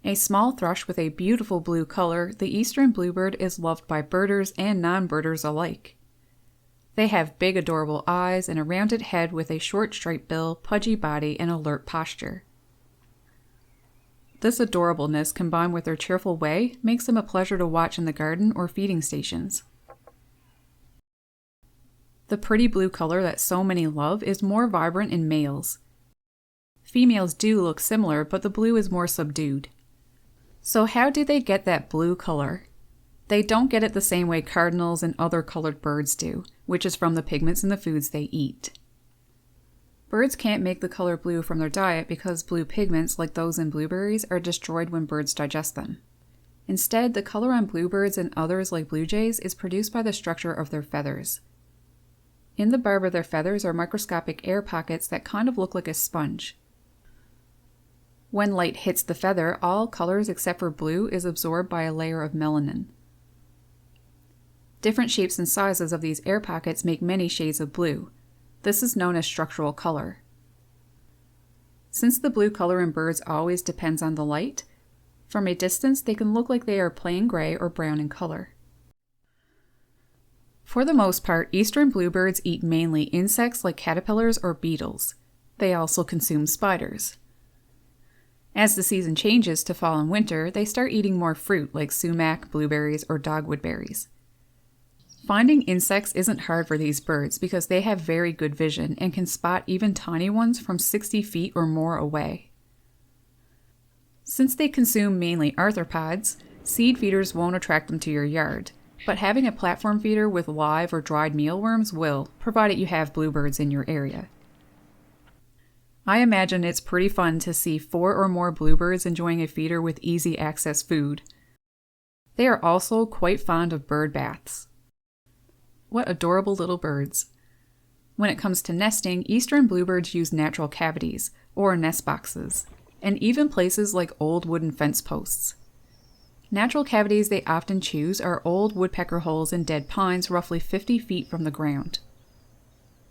A small thrush with a beautiful blue color, the Eastern Bluebird is loved by birders and non-birders alike. They have big adorable eyes and a rounded head with a short striped bill, pudgy body, and alert posture. This adorableness combined with their cheerful way makes them a pleasure to watch in the garden or feeding stations. The pretty blue color that so many love is more vibrant in males. Females do look similar, but the blue is more subdued. So how do they get that blue color? They don't get it the same way cardinals and other colored birds do, which is from the pigments in the foods they eat. Birds can't make the color blue from their diet because blue pigments, like those in blueberries, are destroyed when birds digest them. Instead, the color on bluebirds and others like blue jays is produced by the structure of their feathers. In the barb of their feathers are microscopic air pockets that kind of look like a sponge. When light hits the feather, all colors except for blue is absorbed by a layer of melanin. Different shapes and sizes of these air pockets make many shades of blue. This is known as structural color. Since the blue color in birds always depends on the light, from a distance they can look like they are plain gray or brown in color. For the most part, Eastern bluebirds eat mainly insects like caterpillars or beetles. They also consume spiders. As the season changes to fall and winter, they start eating more fruit like sumac, blueberries, or dogwood berries. Finding insects isn't hard for these birds because they have very good vision and can spot even tiny ones from 60 feet or more away. Since they consume mainly arthropods, seed feeders won't attract them to your yard, but having a platform feeder with live or dried mealworms will, provided you have bluebirds in your area. I imagine it's pretty fun to see 4 or more bluebirds enjoying a feeder with easy access food. They are also quite fond of bird baths. What adorable little birds. When it comes to nesting, Eastern bluebirds use natural cavities, or nest boxes, and even places like old wooden fence posts. Natural cavities they often choose are old woodpecker holes in dead pines roughly 50 feet from the ground.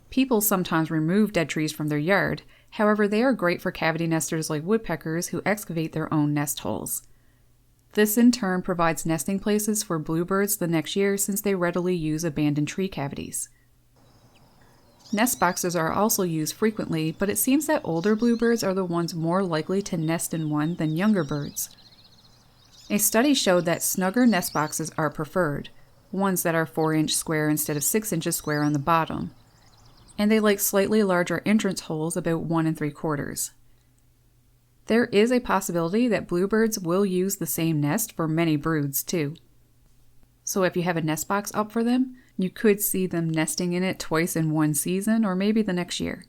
People sometimes remove dead trees from their yard, however they are great for cavity nesters like woodpeckers who excavate their own nest holes. This in turn provides nesting places for bluebirds the next year since they readily use abandoned tree cavities. Nest boxes are also used frequently, but it seems that older bluebirds are the ones more likely to nest in one than younger birds. A study showed that snugger nest boxes are preferred, ones that are 4-inch square instead of 6 inches square on the bottom, and they like slightly larger entrance holes about 1 3/4. There is a possibility that bluebirds will use the same nest for many broods too. So if you have a nest box up for them, you could see them nesting in it twice in one season or maybe the next year.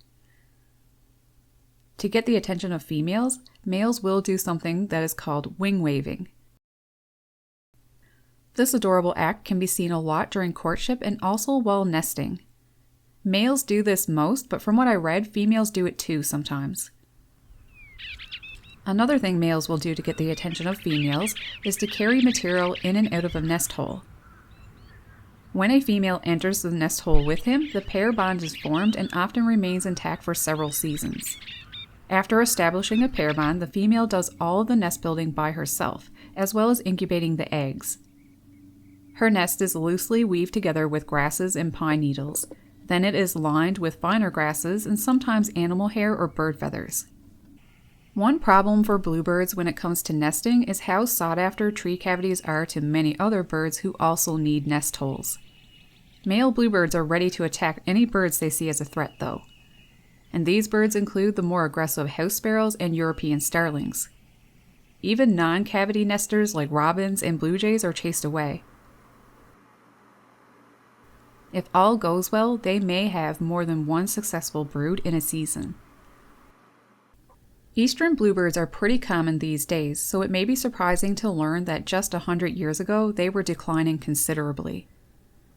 To get the attention of females, males will do something that is called wing waving. This adorable act can be seen a lot during courtship and also while nesting. Males do this most, but from what I read, females do it too sometimes. Another thing males will do to get the attention of females is to carry material in and out of a nest hole. When a female enters the nest hole with him, the pair bond is formed and often remains intact for several seasons. After establishing a pair bond, the female does all of the nest building by herself, as well as incubating the eggs. Her nest is loosely weaved together with grasses and pine needles. Then it is lined with finer grasses and sometimes animal hair or bird feathers. One problem for bluebirds when it comes to nesting is how sought after tree cavities are to many other birds who also need nest holes. Male bluebirds are ready to attack any birds they see as a threat though. And these birds include the more aggressive house sparrows and European starlings. Even non-cavity nesters like robins and blue jays are chased away. If all goes well, they may have more than one successful brood in a season. Eastern bluebirds are pretty common these days, so it may be surprising to learn that just 100 years ago they were declining considerably.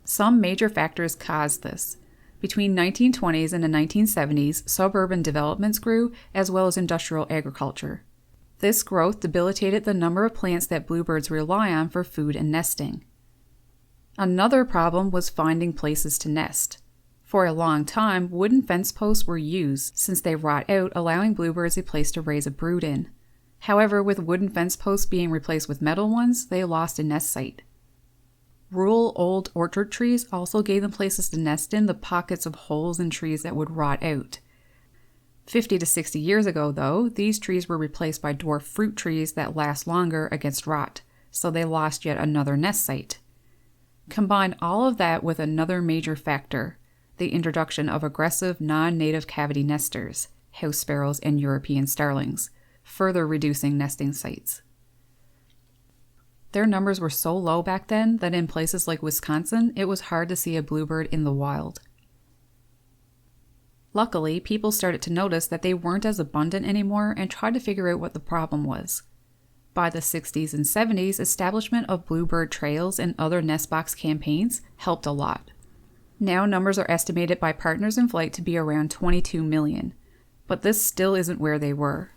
Some major factors caused this. Between 1920s and the 1970s, suburban developments grew, as well as industrial agriculture. This growth debilitated the number of plants that bluebirds rely on for food and nesting. Another problem was finding places to nest. For a long time, wooden fence posts were used since they rot out, allowing bluebirds a place to raise a brood in. However, with wooden fence posts being replaced with metal ones, they lost a nest site. Rural old orchard trees also gave them places to nest in the pockets of holes in trees that would rot out. 50 to 60 years ago, though, these trees were replaced by dwarf fruit trees that last longer against rot, so they lost yet another nest site. Combine all of that with another major factor, the introduction of aggressive non-native cavity nesters, house sparrows and European starlings, further reducing nesting sites. Their numbers were so low back then that in places like Wisconsin, it was hard to see a bluebird in the wild. Luckily, people started to notice that they weren't as abundant anymore and tried to figure out what the problem was. By the 60s and 70s, establishment of bluebird trails and other nest box campaigns helped a lot. Now numbers are estimated by Partners in Flight to be around 22 million, but this still isn't where they were.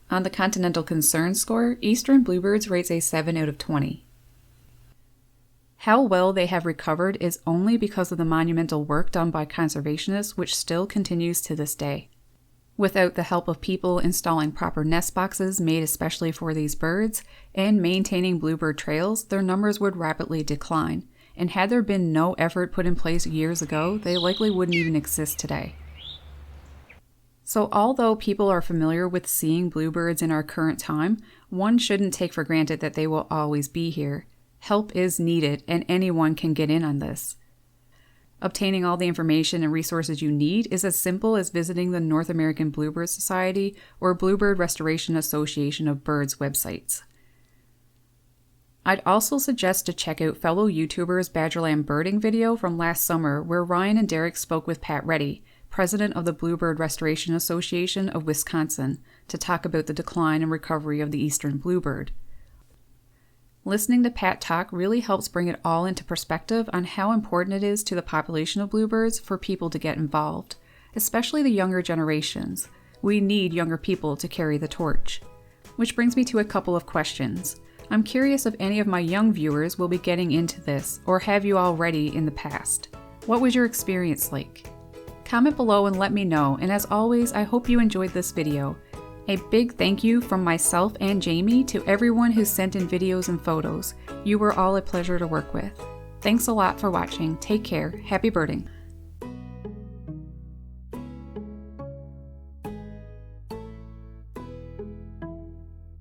On the Continental Concern score, Eastern Bluebirds rates a 7 out of 20. How well they have recovered is only because of the monumental work done by conservationists, which still continues to this day. Without the help of people installing proper nest boxes made especially for these birds and maintaining bluebird trails, their numbers would rapidly decline, and had there been no effort put in place years ago, they likely wouldn't even exist today. So although people are familiar with seeing bluebirds in our current time, one shouldn't take for granted that they will always be here. Help is needed, and anyone can get in on this. Obtaining all the information and resources you need is as simple as visiting the North American Bluebird Society or Bluebird Restoration Association of Birds websites. I'd also suggest to check out fellow YouTubers' Badgerland Birding video from last summer where Ryan and Derek spoke with Pat Reddy, president of the Bluebird Restoration Association of Wisconsin, to talk about the decline and recovery of the Eastern Bluebird. Listening to Pat talk really helps bring it all into perspective on how important it is to the population of bluebirds for people to get involved, especially the younger generations. We need younger people to carry the torch. Which brings me to a couple of questions. I'm curious if any of my young viewers will be getting into this, or have you already in the past? What was your experience like? Comment below and let me know, and as always, I hope you enjoyed this video. A big thank you from myself and Jamie to everyone who sent in videos and photos. You were all a pleasure to work with. Thanks a lot for watching. Take care. Happy birding.